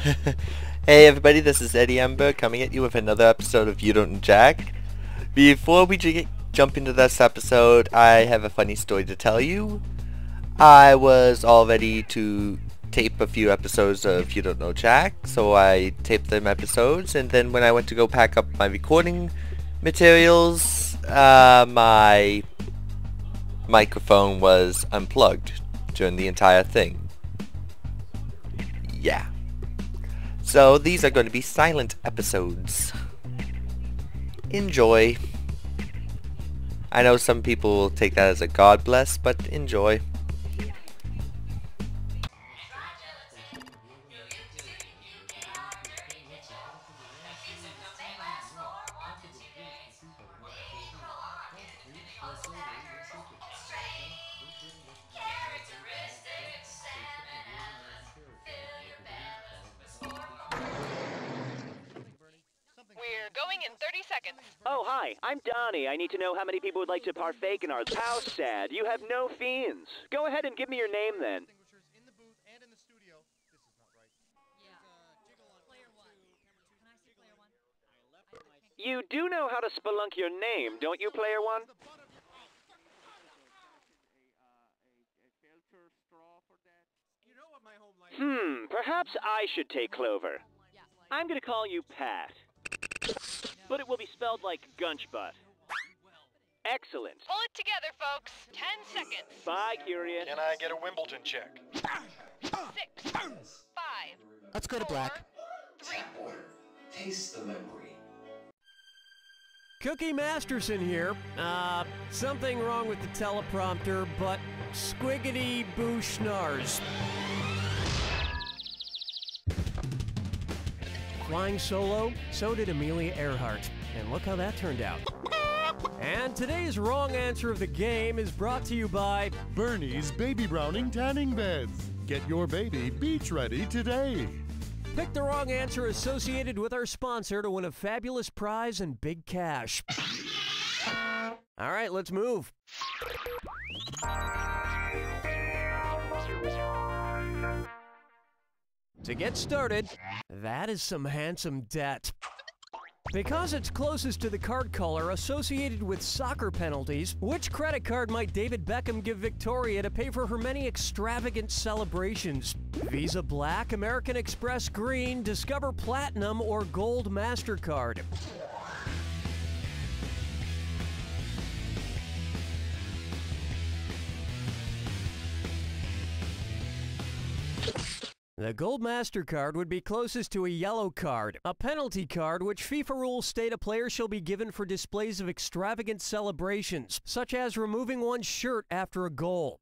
Hey everybody, this is Eddie Ember coming at you with another episode of You Don't Know Jack. Before we jump into this episode, I have a funny story to tell you. I was all ready to tape a few episodes of You Don't Know Jack, so I taped them episodes, and then when I went to go pack up my recording materials, my microphone was unplugged during the entire thing. Yeah. So these are going to be silent episodes. Enjoy. I know some people will take that as a God bless, but enjoy. We're going in 30 seconds. Oh, hi, I'm Donnie. I need to know how many people would like to partake in our... How sad. You have no fiends. Go ahead and give me your name, then. In the booth and in the studio. This is not right. Player one. Can I see player one? You do know how to spelunk your name, don't you, player one? Perhaps I should take Clover. I'm gonna call you Pat. But it will be spelled like Gunchbutt. Excellent. Pull it together, folks. 10 seconds. Bye, Curious. Can I get a Wimbledon check? 6, 5, Let's go to black. 3. Taste the memory. Cookie Masterson here. Something wrong with the teleprompter, but squiggity boo schnars. Flying solo, so did Amelia Earhart. And look how that turned out. And today's wrong answer of the game is brought to you by Burnie's Baby Browning Tanning Beds. Get your baby beach ready today. Pick the wrong answer associated with our sponsor to win a fabulous prize and big cash. All right, let's move. To get started, that is some handsome debt. Because it's closest to the card color associated with soccer penalties, which credit card might David Beckham give Victoria to pay for her many extravagant celebrations? Visa Black, American Express Green, Discover Platinum, or Gold MasterCard? The Gold MasterCard would be closest to a yellow card, a penalty card which FIFA rules state a player shall be given for displays of extravagant celebrations, such as removing one's shirt after a goal.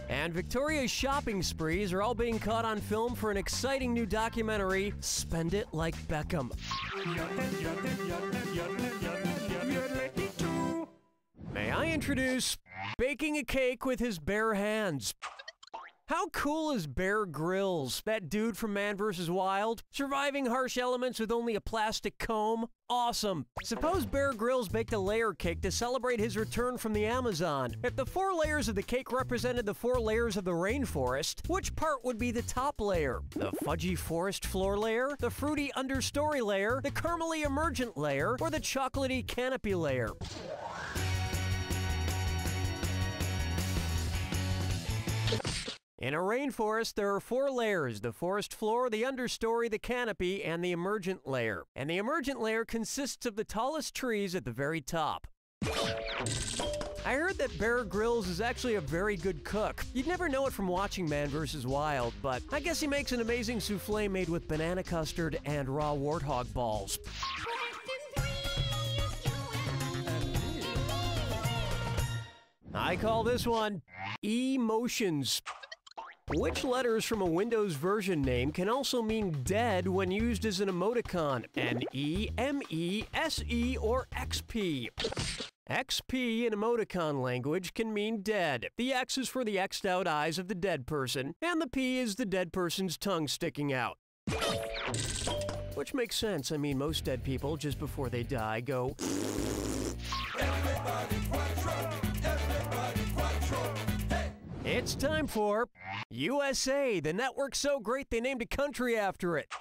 And Victoria's shopping sprees are all being caught on film for an exciting new documentary, Spend It Like Beckham. May I introduce baking a cake with his bare hands. How cool is Bear Grylls, that dude from Man vs. Wild? Surviving harsh elements with only a plastic comb? Awesome! Suppose Bear Grylls baked a layer cake to celebrate his return from the Amazon. If the 4 layers of the cake represented the 4 layers of the rainforest, which part would be the top layer? The fudgy forest floor layer? The fruity understory layer? The caramely emergent layer? Or the chocolatey canopy layer? In a rainforest, there are 4 layers: the forest floor, the understory, the canopy, and the emergent layer. And the emergent layer consists of the tallest trees at the very top. I heard that Bear Grylls is actually a very good cook. You'd never know it from watching Man vs. Wild, but I guess he makes an amazing souffle made with banana custard and raw warthog balls. I call this one emotions. Which letters from a Windows version name can also mean dead when used as an emoticon? N-E, M-E, S-E, or X-P? XP in emoticon language can mean dead. The X is for the X'd out eyes of the dead person, and the P is the dead person's tongue sticking out. Which makes sense. I mean, most dead people, just before they die, go... It's time for USA, the network so great they named a country after it.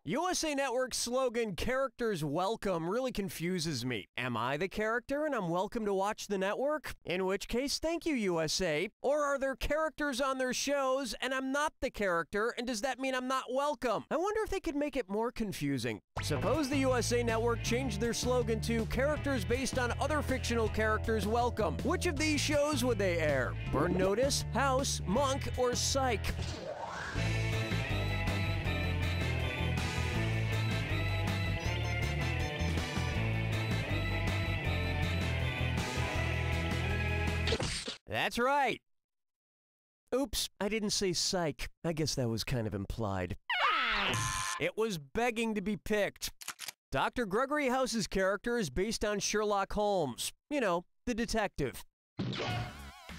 USA Network's slogan, "Characters Welcome," really confuses me. Am I the character and I'm welcome to watch the network? In which case, thank you, USA. Or are there characters on their shows and I'm not the character, and does that mean I'm not welcome? I wonder if they could make it more confusing. Suppose the USA Network changed their slogan to "Characters based on other fictional characters welcome." Which of these shows would they air? Burn Notice, House, Monk, or Psych? That's right. Oops, I didn't say Psych. I guess that was kind of implied. It was begging to be picked. Dr. Gregory House's character is based on Sherlock Holmes. You know, the detective.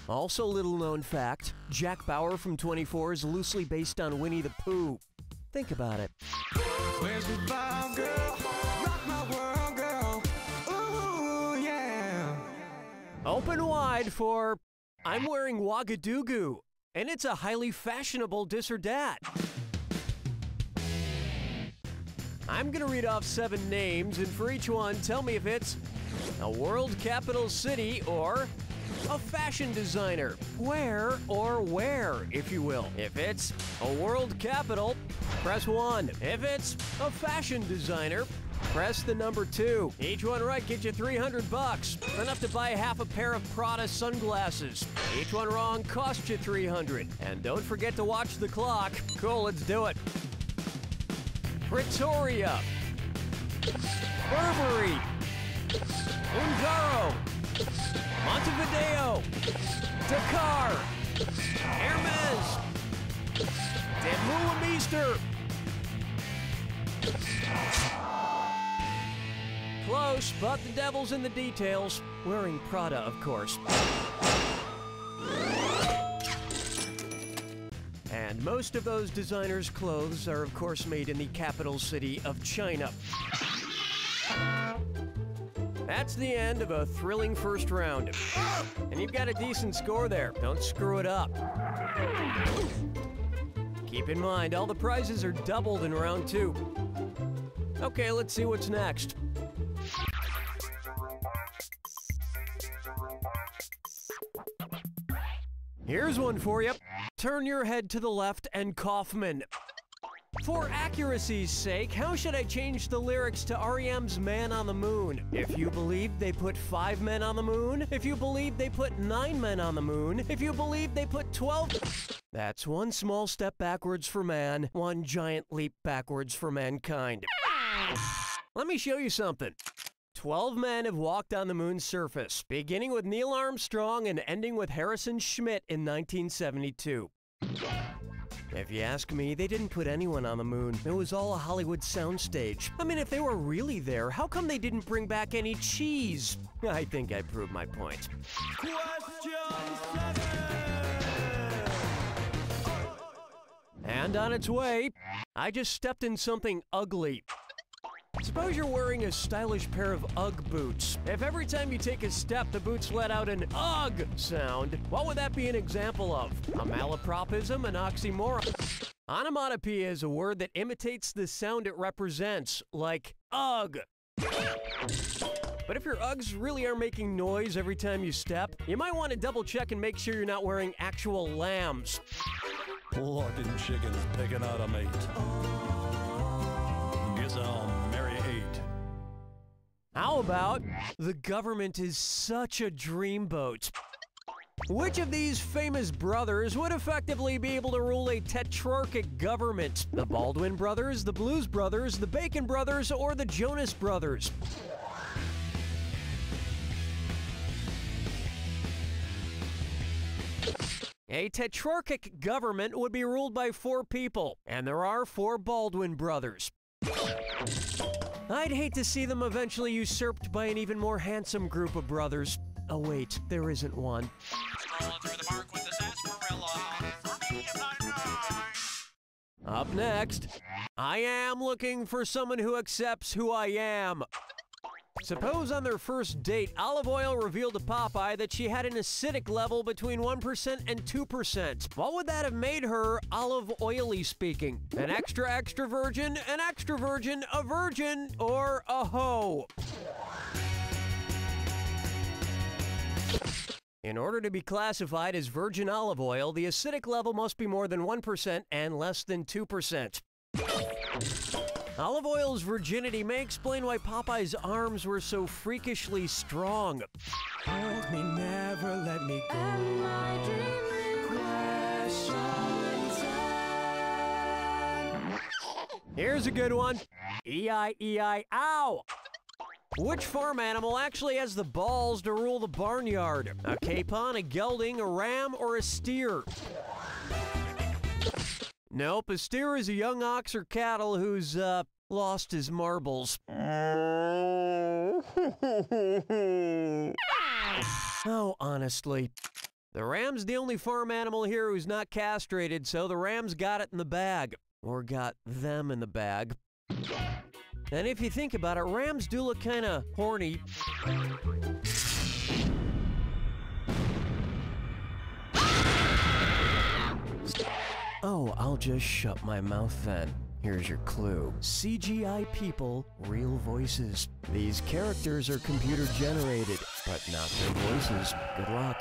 Also little known fact, Jack Bauer from 24 is loosely based on Winnie the Pooh. Think about it. Where's the vibe, girl? Rock my world, girl. Ooh, yeah. Open wide for I'm wearing Ouagadougou, and it's a highly fashionable dis or dat. I'm gonna read off 7 names, and for each one, tell me if it's a world capital city or a fashion designer. Where or where, if you will. If it's a world capital, press 1. If it's a fashion designer, press the number 2. Each one right gets you $300, enough to buy half a pair of Prada sunglasses. Each one wrong costs you $300. And don't forget to watch the clock. Cool, let's do it. Pretoria, Burberry, Ungaro, Montevideo, Dakar, Hermes, Demoulameister. Close, but the devil's in the details. Wearing Prada, of course. And most of those designers' clothes are, of course, made in the capital city of China. That's the end of a thrilling first round. And you've got a decent score there. Don't screw it up. Keep in mind, all the prizes are doubled in round 2. Okay, let's see what's next. Here's one for you. Turn your head to the left and Kaufman. For accuracy's sake, how should I change the lyrics to R.E.M's Man on the Moon? If you believe they put 5 men on the moon, if you believe they put 9 men on the moon, if you believe they put 12... That's one small step backwards for man, one giant leap backwards for mankind. Let me show you something. 12 men have walked on the moon's surface, beginning with Neil Armstrong and ending with Harrison Schmitt in 1972. If you ask me, they didn't put anyone on the moon. It was all a Hollywood soundstage. I mean, if they were really there, how come they didn't bring back any cheese? I think I proved my point. And on its way, I just stepped in something ugly. Suppose you're wearing a stylish pair of UGG boots. If every time you take a step, the boots let out an UGG sound, what would that be an example of? A malapropism, an oxymoron? Onomatopoeia is a word that imitates the sound it represents, like UGG. But if your Uggs really are making noise every time you step, you might want to double check and make sure you're not wearing actual lambs. Plucking chickens picking out a mate. Guess I'll marry 8. How about the government is such a dreamboat? Which of these famous brothers would effectively be able to rule a tetrarchic government? The Baldwin brothers, the Blues brothers, the Bacon brothers, or the Jonas brothers? A tetrarchic government would be ruled by 4 people, and there are 4 Baldwin brothers. I'd hate to see them eventually usurped by an even more handsome group of brothers. Oh wait, there isn't one. Strolling through the park with the sarsaparilla. For me, if I know. Up next, I am looking for someone who accepts who I am. Suppose on their first date, Olive Oil revealed to Popeye that she had an acidic level between 1% and 2%. What would that have made her, olive oily speaking? An extra virgin, an extra virgin, a virgin, or a hoe? In order to be classified as virgin olive oil, the acidic level must be more than 1% and less than 2%. Olive oil's virginity may explain why Popeye's arms were so freakishly strong. Hold me, never let me go. And my Here's a good one. E-I-E-I-ow! Which farm animal actually has the balls to rule the barnyard? A capon, a gelding, a ram, or a steer? Nope, a steer is a young ox or cattle who's, lost his marbles. Oh, honestly. The ram's the only farm animal here who's not castrated, so the ram's got it in the bag. Or got them in the bag. And if you think about it, rams do look kinda horny. Oh, I'll just shut my mouth then. Here's your clue. CGI people, real voices. These characters are computer generated, but not their voices. Good luck.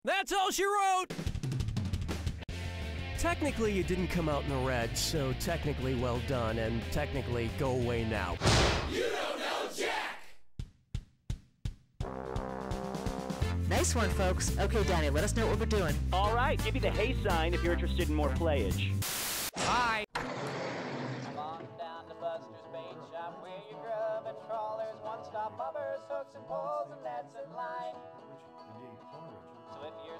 That's all she wrote! Technically, you didn't come out in the red, so technically well done, and technically go away now. You don't know Jack! Nice one, folks. Okay, Danny, let us know what we're doing. All right, give me the hey sign if you're interested in more playage. Bye! Come on down to Buster's Bait Shop, where you grub and trawlers, one-stop bobbers, hooks and poles, and nets and line. So if you're